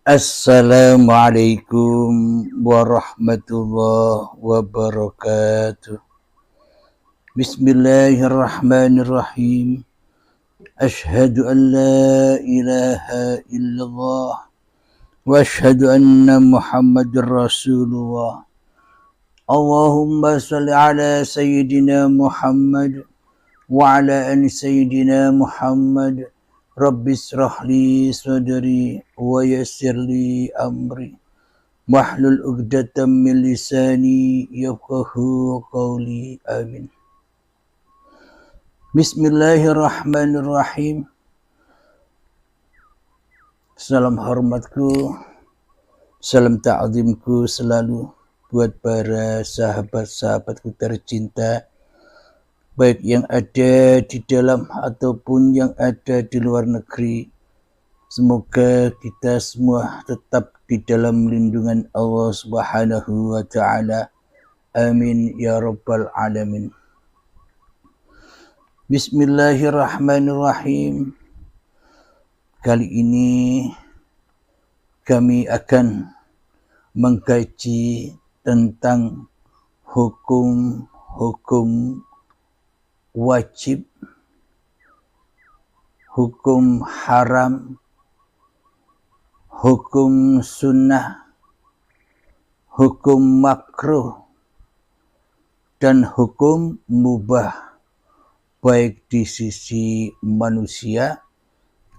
Assalamualaikum warahmatullahi wabarakatuh. Bismillahirrahmanirrahim. Ashhadu an la ilaha illallah wa ashhadu anna Muhammadar Rasulullah. Allahumma salli ala sayyidina Muhammad wa ala ali sayyidina Muhammad. Rabbi israh li sadri wa yassir li amri wahlul 'uqdatam min lisani yafqahu qawli. Amin. Bismillahirrahmanirrahim. Salam hormatku, salam ta'zimku selalu buat para sahabat-sahabatku tercinta, baik yang ada di dalam ataupun yang ada di luar negeri. Semoga kita semua tetap di dalam lindungan Allah Subhanahu wa ta'ala. Amin ya rabbal alamin. Bismillahirrahmanirrahim. Kali ini kami akan mengkaji tentang hukum-hukum wajib, hukum haram, hukum sunnah, hukum makruh, dan hukum mubah, baik di sisi manusia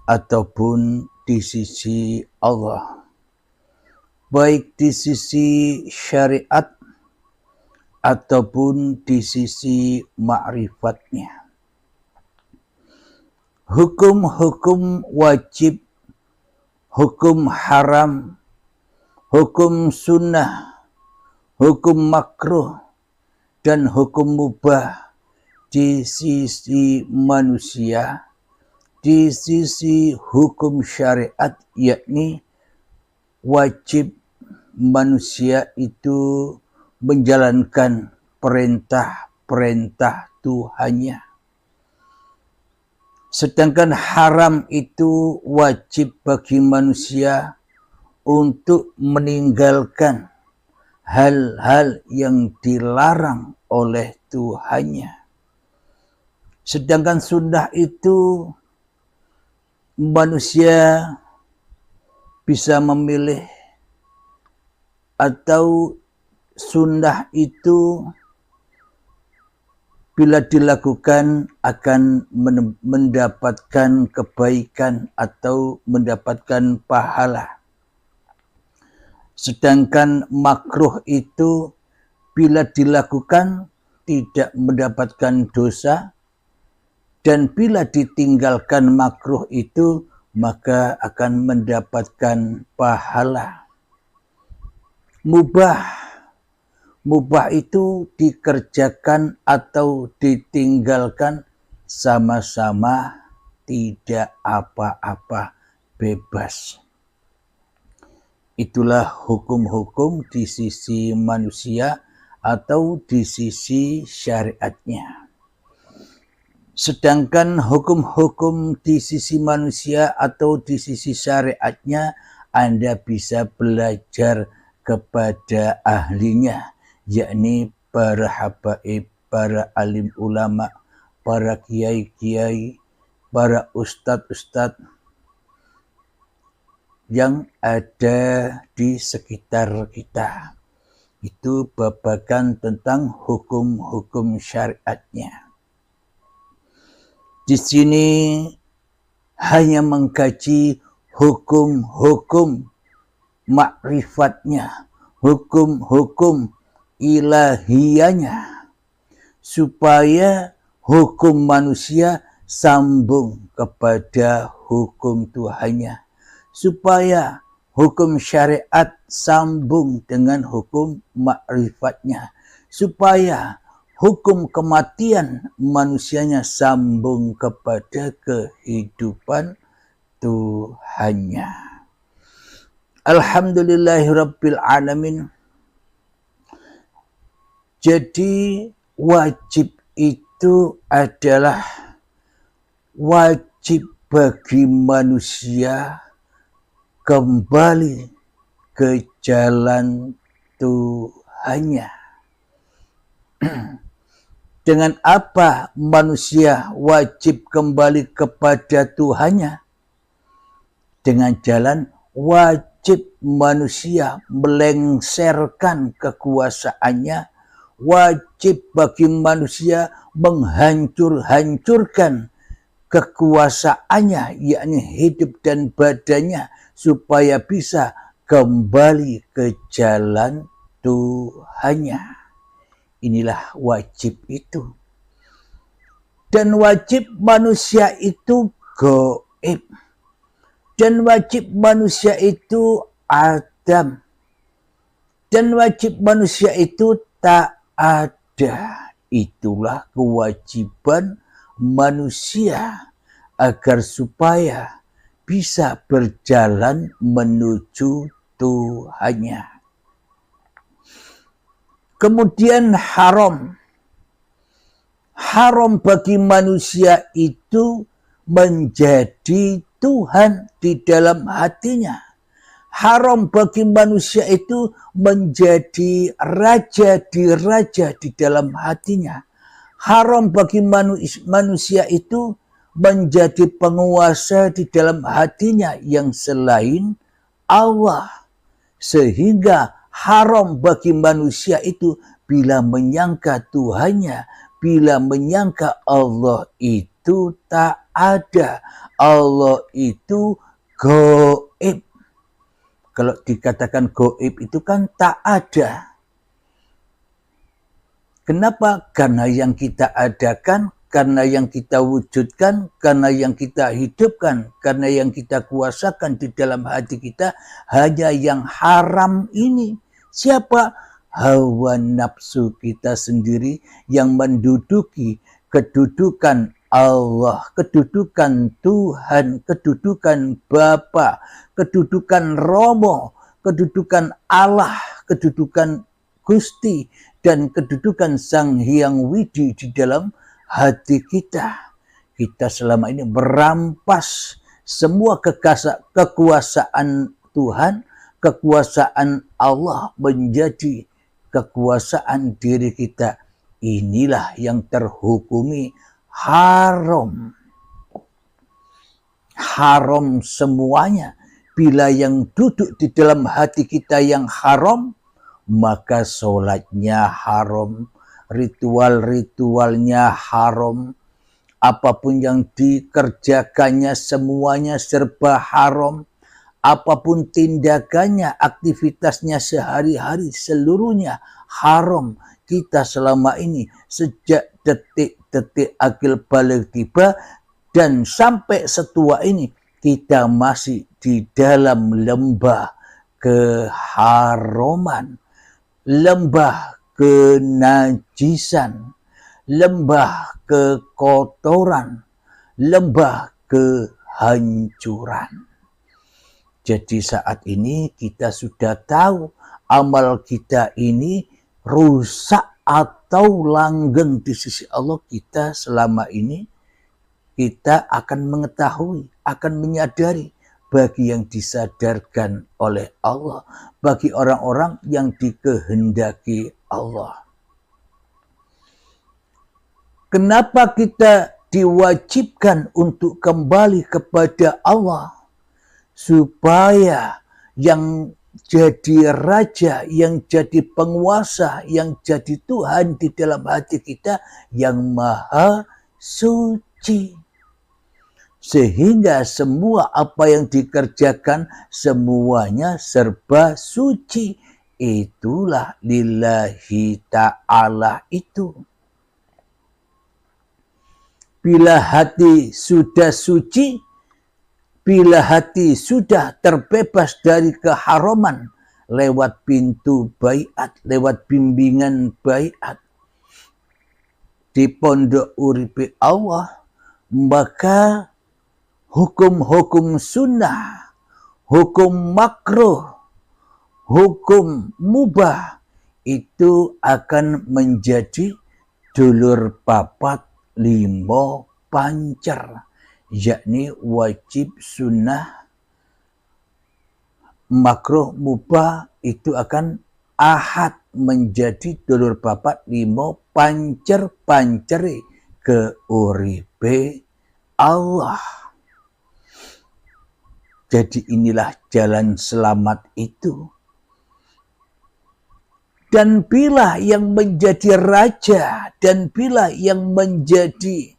ataupun di sisi Allah, baik di sisi syariat ataupun di sisi ma'rifatnya. Hukum-hukum wajib, hukum haram, hukum sunnah, hukum makruh, dan hukum mubah di sisi manusia, di sisi hukum syariat, yakni wajib manusia itu menjalankan perintah-perintah Tuhannya. Sedangkan haram itu wajib bagi manusia untuk meninggalkan hal-hal yang dilarang oleh Tuhannya. Sedangkan sunnah itu manusia bisa memilih, atau sunnah itu bila dilakukan akan mendapatkan kebaikan atau mendapatkan pahala. Sedangkan makruh itu bila dilakukan tidak mendapatkan dosa, dan bila ditinggalkan makruh itu maka akan mendapatkan pahala. Mubah itu dikerjakan atau ditinggalkan sama-sama tidak apa-apa, bebas. Itulah hukum-hukum di sisi manusia atau di sisi syariatnya. Sedangkan hukum-hukum di sisi manusia atau di sisi syariatnya Anda bisa belajar kepada ahlinya, yakni para habaib, para alim ulama, para kiai-kiai, para ustadz-ustadz yang ada di sekitar kita. Itu babakan tentang hukum-hukum syariatnya. Di sini hanya mengkaji hukum-hukum ma'rifatnya, hukum-hukum ilahiyanya, supaya hukum manusia sambung kepada hukum Tuhannya, supaya hukum syariat sambung dengan hukum ma'rifatnya, supaya hukum kematian manusianya sambung kepada kehidupan Tuhannya. Alhamdulillahirabbil alamin. Jadi wajib itu adalah wajib bagi manusia kembali ke jalan Tuhannya. Dengan apa manusia wajib kembali kepada Tuhannya? Dengan jalan wajib manusia melengsarkan kekuasaannya, wajib bagi manusia menghancurkan kekuasaannya, yakni hidup dan badannya, supaya bisa kembali ke jalan Tuhannya. Inilah wajib itu. Dan wajib manusia itu gaib. Dan wajib manusia itu Adam. Dan wajib manusia itu tak ada. Itulah kewajiban manusia agar supaya bisa berjalan menuju Tuhannya. Kemudian haram. Haram bagi manusia itu menjadi Tuhan di dalam hatinya. Haram bagi manusia itu menjadi raja di dalam hatinya. Haram bagi manusia itu menjadi penguasa di dalam hatinya yang selain Allah. Sehingga haram bagi manusia itu bila menyangka Tuhannya, bila menyangka Allah itu tak ada, Allah itu gaib. Kalau dikatakan gaib itu kan tak ada. Kenapa? Karena yang kita adakan, karena yang kita wujudkan, karena yang kita hidupkan, karena yang kita kuasakan di dalam hati kita hanya yang haram ini. Siapa? Hawa nafsu kita sendiri yang menduduki kedudukan Allah, kedudukan Tuhan, kedudukan Bapa, kedudukan Romo, kedudukan Allah, kedudukan Gusti, dan kedudukan Sang Hyang Widi di dalam hati kita. Kita selama ini merampas semua kekuasaan Tuhan, kekuasaan Allah menjadi kekuasaan diri kita. Inilah yang terhukumi haram. Haram semuanya. Bila yang duduk di dalam hati kita yang haram, maka sholatnya haram, ritual-ritualnya haram, apapun yang dikerjakannya semuanya serba haram, apapun tindakannya, aktivitasnya sehari-hari seluruhnya haram. Kita selama ini sejak detik-detik akil balik tiba dan sampai setua ini kita masih di dalam lembah keharaman, lembah kenajisan, lembah kekotoran, lembah kehancuran. Jadi saat ini kita sudah tahu amal kita ini rusak atau langgeng di sisi Allah. Kita selama ini kita akan mengetahui, akan menyadari bagi yang disadarkan oleh Allah, bagi orang-orang yang dikehendaki Allah. Kenapa kita diwajibkan untuk kembali kepada Allah? Supaya yang jadi raja, yang jadi penguasa, yang jadi Tuhan di dalam hati kita yang maha suci. Sehingga semua apa yang dikerjakan semuanya serba suci. Itulah lillahi ta'ala itu. Bila hati sudah suci, bila hati sudah terbebas dari keharaman lewat pintu baiat, lewat bimbingan baiat di pondok uripe Allah, maka hukum-hukum sunnah, hukum makruh, hukum mubah itu akan menjadi dulur papat limo pancer, yakni wajib sunnah, makruh, mubah itu akan ahad menjadi dulur papat limo pancer-panceri ke uripe Allah. Jadi inilah jalan selamat itu. Dan bila yang menjadi raja dan bila yang menjadi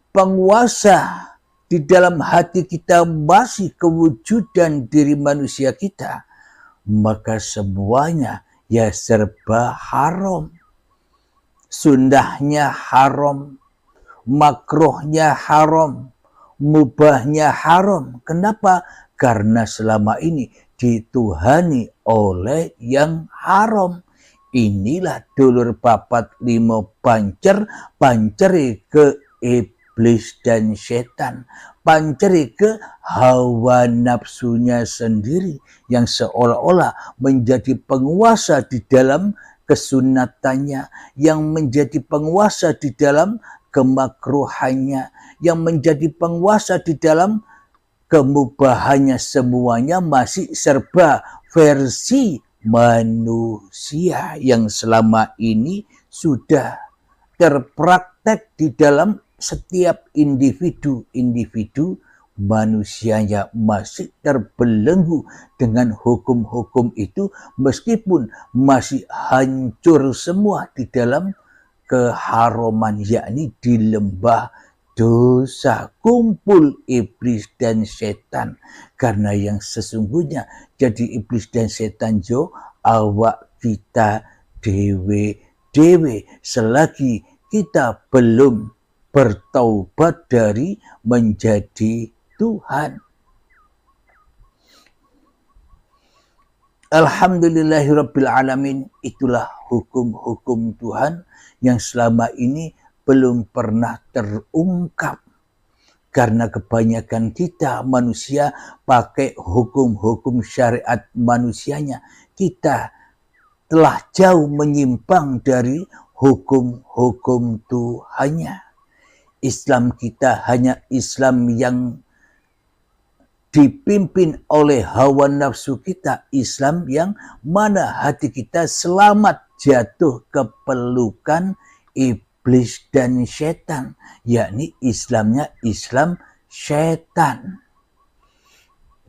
penguasa di dalam hati kita masih kewujudan diri manusia kita, maka semuanya ya serba haram. Sunnahnya haram, makruhnya haram, mubahnya haram. Kenapa? Karena selama ini dituhani oleh yang haram. Inilah dulur papat limo panceri ke iblis dan setan, panceri ke hawa nafsunya sendiri yang seolah-olah menjadi penguasa di dalam kesunatannya, yang menjadi penguasa di dalam kemakruhannya, yang menjadi penguasa di dalam kemubahannya. Semuanya masih serba versi manusia yang selama ini sudah terpraktek di dalam setiap individu manusianya masih terbelenggu dengan hukum-hukum itu, meskipun masih hancur semua di dalam keharaman, yakni di lembah dosa kumpul iblis dan setan. Karena yang sesungguhnya jadi iblis dan setan jo awak kita dewe selagi kita belum bertaubat dari menjadi Tuhan. Alhamdulillahirabbil alamin. Itulah hukum-hukum Tuhan yang selama ini belum pernah terungkap. Karena kebanyakan kita manusia pakai hukum-hukum syariat manusianya. Kita telah jauh menyimpang dari hukum-hukum Tuhannya. Islam kita hanya Islam yang dipimpin oleh hawa nafsu kita. Islam yang mana hati kita selamat jatuh ke pelukan iblis dan setan, yakni Islamnya Islam setan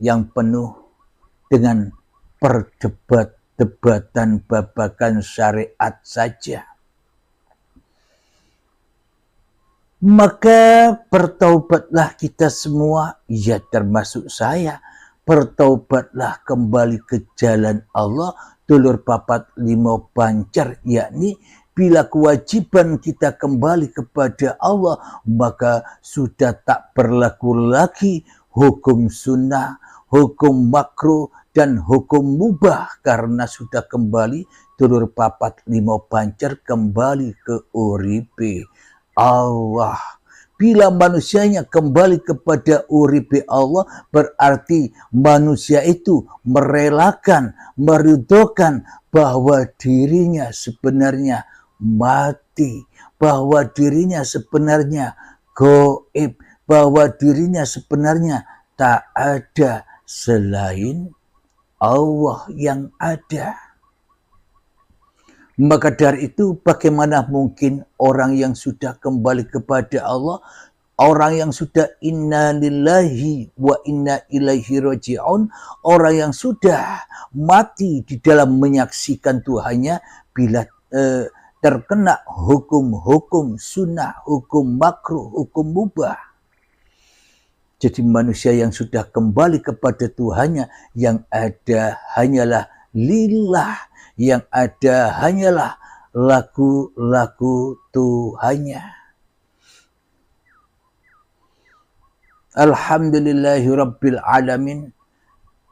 yang penuh dengan perdebat-debatan babakan syariat saja. Maka bertaubatlah kita semua, ya termasuk saya. Bertaubatlah kembali ke jalan Allah, dulur papat limo pancer, yakni bila kewajiban kita kembali kepada Allah, maka sudah tak berlaku lagi hukum sunnah, hukum makruh, dan hukum mubah. Karena sudah kembali dulur papat limo pancer kembali ke uripe Allah. Bila manusianya kembali kepada uripe Allah, berarti manusia itu merelakan, meridhokan bahwa dirinya sebenarnya mati, bahwa dirinya sebenarnya gaib, bahwa dirinya sebenarnya tak ada selain Allah yang ada. Maka dari itu bagaimana mungkin orang yang sudah kembali kepada Allah, orang yang sudah inna lillahi wa inna ilaihi raji'un, orang yang sudah mati di dalam menyaksikan Tuhannya, bila terkena hukum-hukum sunnah, hukum makruh, hukum mubah. Jadi manusia yang sudah kembali kepada Tuhannya, yang ada hanyalah lillah, yang ada hanyalah laku-laku Tuhannya. Alhamdulillahirabbil alamin.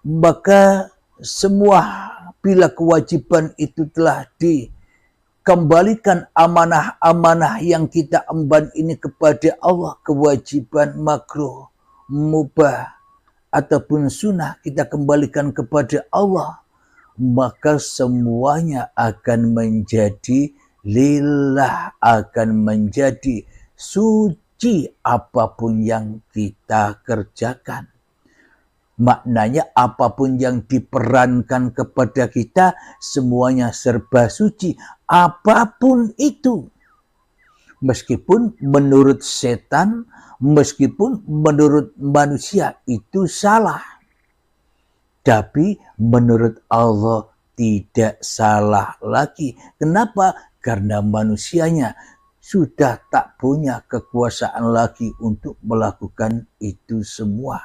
Maka semua bila kewajiban itu telah dikembalikan, amanah-amanah yang kita emban ini kepada Allah, kewajiban makruh, mubah ataupun sunnah kita kembalikan kepada Allah, maka semuanya akan menjadi lillah, akan menjadi suci apapun yang kita kerjakan. Maknanya apapun yang diperankan kepada kita semuanya serba suci. Apapun itu. Meskipun menurut setan, meskipun menurut manusia itu salah. Tapi menurut Allah tidak salah lagi. Kenapa? Karena manusianya sudah tak punya kekuasaan lagi untuk melakukan itu semua.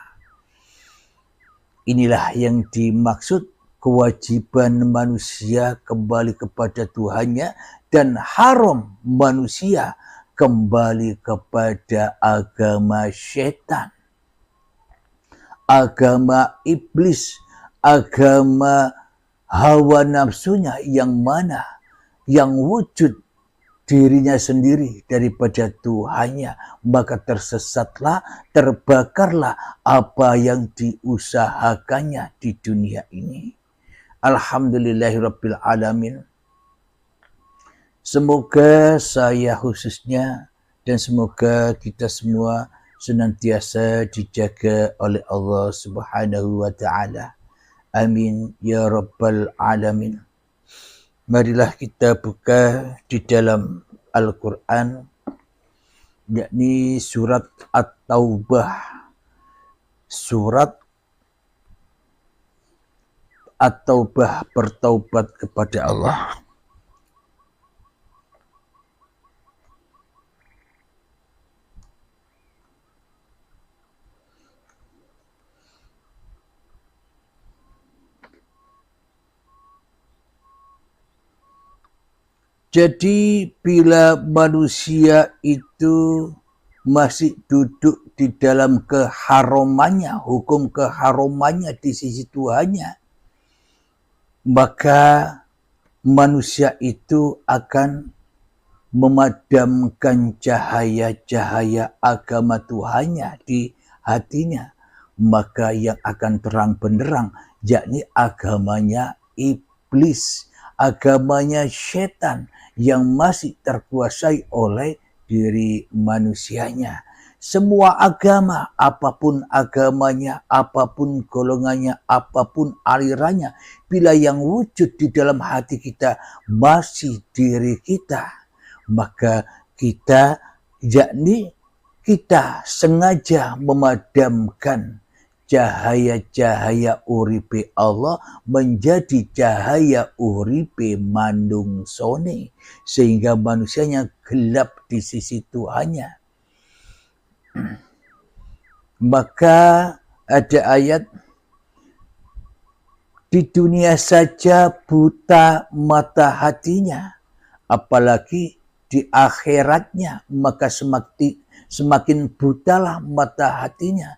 Inilah yang dimaksud kewajiban manusia kembali kepada Tuhannya dan haram manusia kembali kepada agama syaitan, agama iblis, agama hawa nafsunya yang mana yang wujud dirinya sendiri daripada Tuhannya, maka tersesatlah, terbakarlah apa yang diusahakannya di dunia ini. Alhamdulillahirabbil alamin. Semoga saya khususnya dan semoga kita semua senantiasa dijaga oleh Allah Subhanahu wa taala. Amin ya rabbal alamin. Marilah kita buka di dalam Al-Quran, yakni surat At-Taubah. Surat At-Taubah, bertaubat kepada Allah. Jadi bila manusia itu masih duduk di dalam keharamannya, hukum keharamannya di sisi Tuhannya, maka manusia itu akan memadamkan cahaya-cahaya agama Tuhannya di hatinya. Maka yang akan terang benderang, yakni agamanya iblis, agamanya setan yang masih terkuasai oleh diri manusianya. Semua agama, apapun agamanya, apapun golongannya, apapun alirannya, bila yang wujud di dalam hati kita masih diri kita, maka kita, yakni kita sengaja memadamkan cahaya-cahaya uripe Allah menjadi cahaya uripe manungsone, sehingga manusianya gelap di sisi Tuhannya. Maka ada ayat, di dunia saja buta mata hatinya, apalagi di akhiratnya, maka semakin butalah mata hatinya,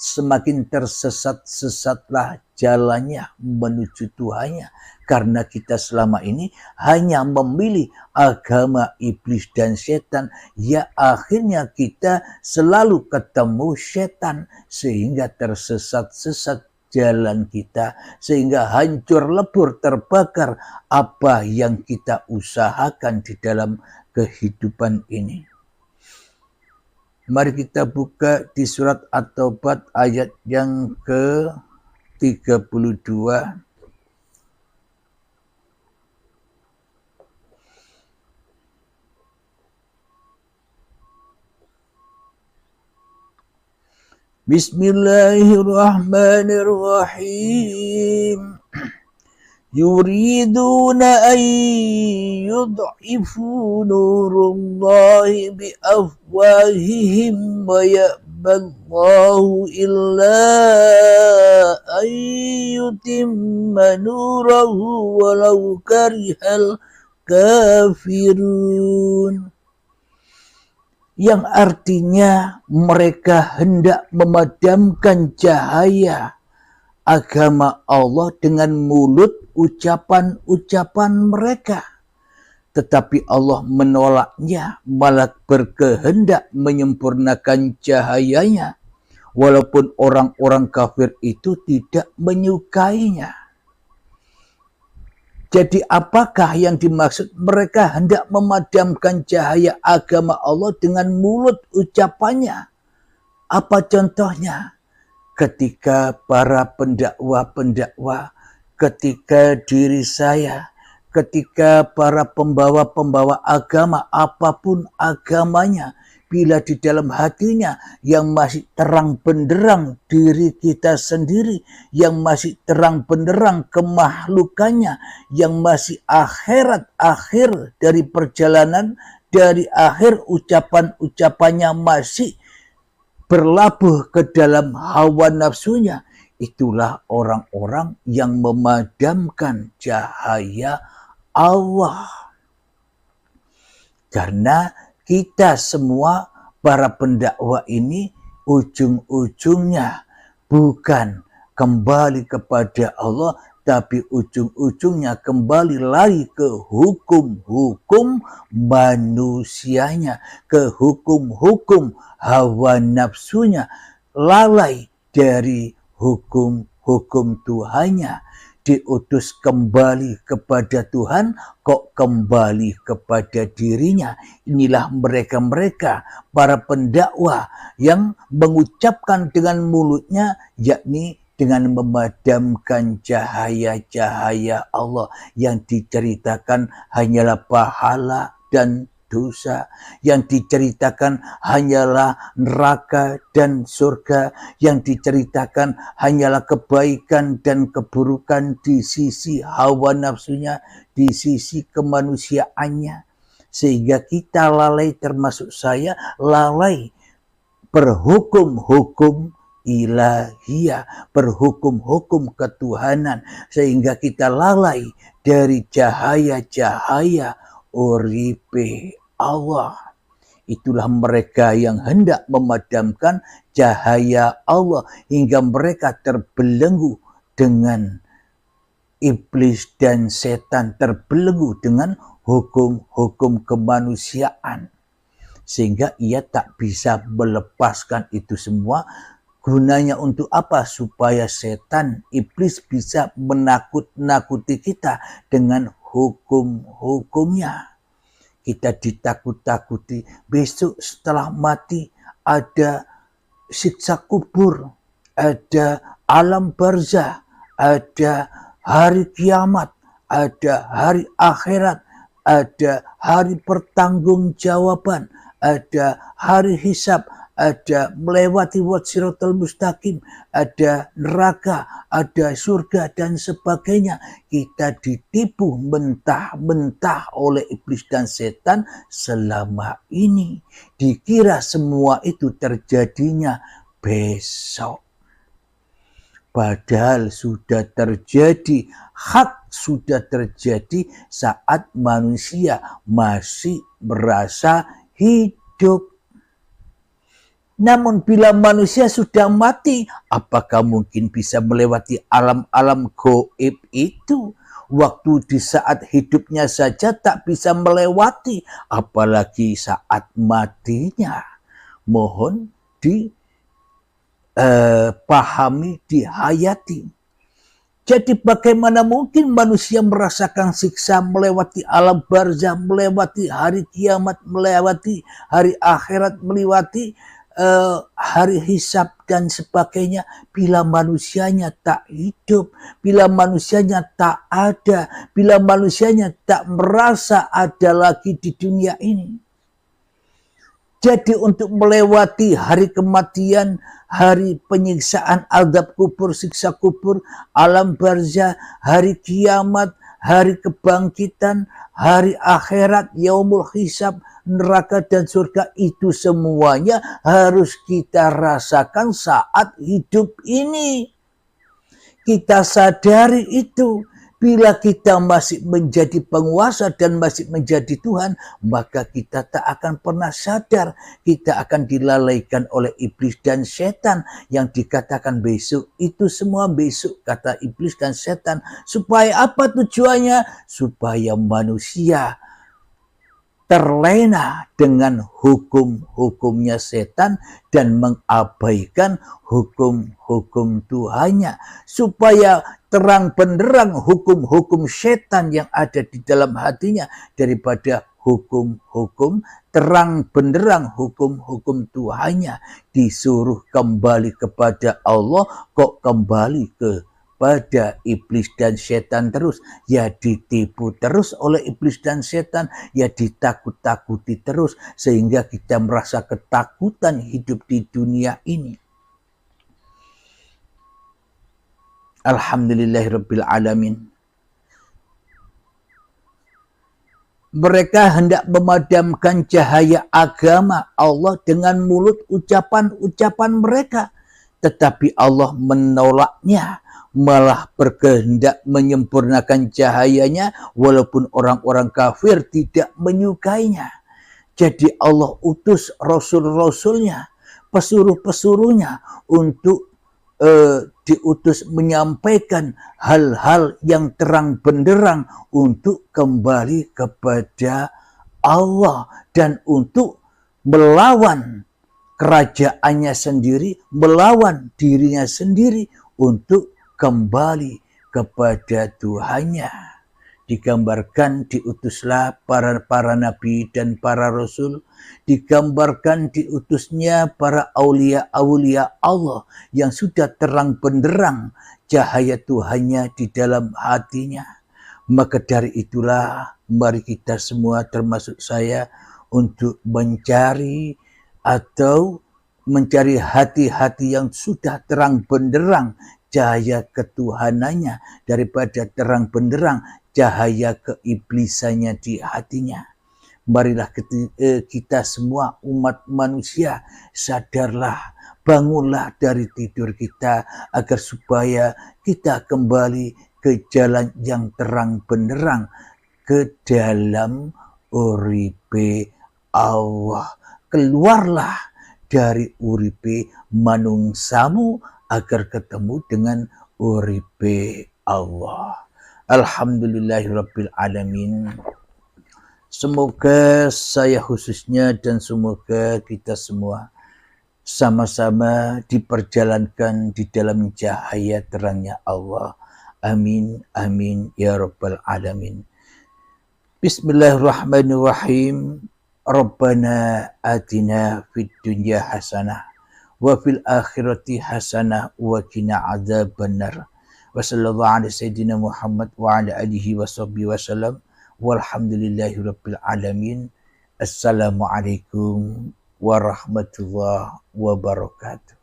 semakin tersesat-sesatlah jalannya menuju Tuhannya. Karena kita selama ini hanya memilih agama iblis dan setan, ya akhirnya kita selalu ketemu setan, sehingga tersesat-sesat jalan kita, sehingga hancur lebur terbakar apa yang kita usahakan di dalam kehidupan ini. Mari kita buka di surat At-Taubah ayat yang ke-32. Bismillahirrahmanirrahim. Yuriduna an yud'ifu nurullahi biafwahihim wa ya'ballahu illa an yutimma nurahu walau karihal kafirun. Yang artinya mereka hendak memadamkan cahaya agama Allah dengan mulut ucapan-ucapan mereka. Tetapi Allah menolaknya, malah berkehendak menyempurnakan cahayanya, walaupun orang-orang kafir itu tidak menyukainya. Jadi apakah yang dimaksud? Mereka hendak memadamkan cahaya agama Allah dengan mulut ucapannya. Apa contohnya? ketika para pendakwa, ketika diri saya, ketika para pembawa-pembawa agama, apapun agamanya, bila di dalam hatinya yang masih terang benderang diri kita sendiri, yang masih terang benderang kemakhlukannya, yang masih akhir dari perjalanan, dari akhir ucapan-ucapannya masih berlabuh ke dalam hawa nafsunya, itulah orang-orang yang memadamkan cahaya Allah. Karena kita semua para pendakwa ini ujung-ujungnya bukan kembali kepada Allah, tapi ujung-ujungnya kembali lagi ke hukum-hukum manusianya, ke hukum-hukum hawa nafsunya, lalai dari hukum-hukum Tuhannya. Diutus kembali kepada Tuhan, kok kembali kepada dirinya. Inilah mereka-mereka, para pendakwa yang mengucapkan dengan mulutnya, yakni dengan memadamkan cahaya-cahaya Allah, yang diceritakan hanyalah pahala dan dosa, yang diceritakan hanyalah neraka dan surga, yang diceritakan hanyalah kebaikan dan keburukan di sisi hawa nafsunya, di sisi kemanusiaannya. Sehingga kita lalai, termasuk saya, lalai berhukum-hukum ilahiyah, berhukum-hukum ketuhanan, sehingga kita lalai dari cahaya-cahaya uripe Allah. Itulah mereka yang hendak memadamkan cahaya Allah hingga mereka terbelenggu dengan iblis dan setan, terbelenggu dengan hukum-hukum kemanusiaan, sehingga ia tak bisa melepaskan itu semua. Gunanya untuk apa? Supaya setan, iblis bisa menakut-nakuti kita dengan hukum-hukumnya. Kita ditakut-takuti, besok setelah mati ada siksa kubur, ada alam barzah, ada hari kiamat, ada hari akhirat, ada hari pertanggungjawaban, ada hari hisab, ada melewati siratal mustaqim, ada neraka, ada surga dan sebagainya. Kita ditipu mentah-mentah oleh iblis dan setan selama ini. Dikira semua itu terjadinya besok. Padahal sudah terjadi, hak sudah terjadi saat manusia masih merasa hidup. Namun bila manusia sudah mati, apakah mungkin bisa melewati alam-alam gaib itu? Waktu di saat hidupnya saja tak bisa melewati, apalagi saat matinya. Mohon dipahami, dihayati. Jadi bagaimana mungkin manusia merasakan siksa, melewati alam barzah, melewati hari kiamat, melewati hari akhirat, melewati hari hisab dan sebagainya, bila manusianya tak hidup, bila manusianya tak ada, bila manusianya tak merasa ada lagi di dunia ini. Jadi untuk melewati hari kematian, hari penyiksaan, azab kubur, siksa kubur, alam barzah, hari kiamat, hari kebangkitan, hari akhirat, yaumul hisab, neraka dan surga, itu semuanya harus kita rasakan saat hidup ini. Kita sadari itu. Bila kita masih menjadi penguasa dan masih menjadi Tuhan, maka kita tak akan pernah sadar. Kita akan dilalaikan oleh iblis dan setan yang dikatakan besok. Itu semua besok, kata iblis dan setan. Supaya apa tujuannya? Supaya manusia terlena dengan hukum-hukumnya setan dan mengabaikan hukum-hukum Tuhannya, supaya terang benderang hukum-hukum setan yang ada di dalam hatinya daripada hukum-hukum, terang benderang hukum-hukum Tuhannya, disuruh kembali kepada Allah, kok kembali kepada iblis dan setan terus, ya ditipu terus oleh iblis dan setan, ya ditakut-takuti terus, sehingga kita merasa ketakutan hidup di dunia ini. Alhamdulillahirabbil alamin. Mereka hendak memadamkan cahaya agama Allah dengan mulut ucapan-ucapan mereka. Tetapi Allah menolaknya, malah berkehendak menyempurnakan cahayanya walaupun orang-orang kafir tidak menyukainya. Jadi Allah utus rasul-rasulnya, pesuruh-pesuruhnya untuk diutus menyampaikan hal-hal yang terang benderang untuk kembali kepada Allah dan untuk melawan kerajaannya sendiri, melawan dirinya sendiri untuk kembali kepada Tuhannya. Digambarkan diutuslah para nabi dan para rasul, digambarkan diutusnya para aulia-aulia Allah yang sudah terang benderang cahaya Tuhannya di dalam hatinya. Maka dari itulah mari kita semua termasuk saya untuk mencari hati-hati yang sudah terang benderang cahaya ketuhanannya daripada terang benderang cahaya keiblisannya di hatinya. Marilah kita semua umat manusia sadarlah, bangunlah dari tidur kita agar supaya kita kembali ke jalan yang terang benderang, ke dalam uripe Allah. Keluarlah dari uripe manungsamu agar ketemu dengan uripe Allah. Alhamdulillahirabbil alamin. Semoga saya khususnya dan semoga kita semua sama-sama diperjalankan di dalam cahaya terangnya Allah. Amin, amin, ya rabbal alamin. Bismillahirrahmanirrahim. Rabbana atina fid dunya hasanah wa fil akhirati hasanah wa qina adzabannar. Wa sallallahu ala sayyidina Muhammad wa ala alihi wa sahbihi wa sallam. Walhamdulillahirabbil alamin. Assalamualaikum warahmatullahi wabarakatuh.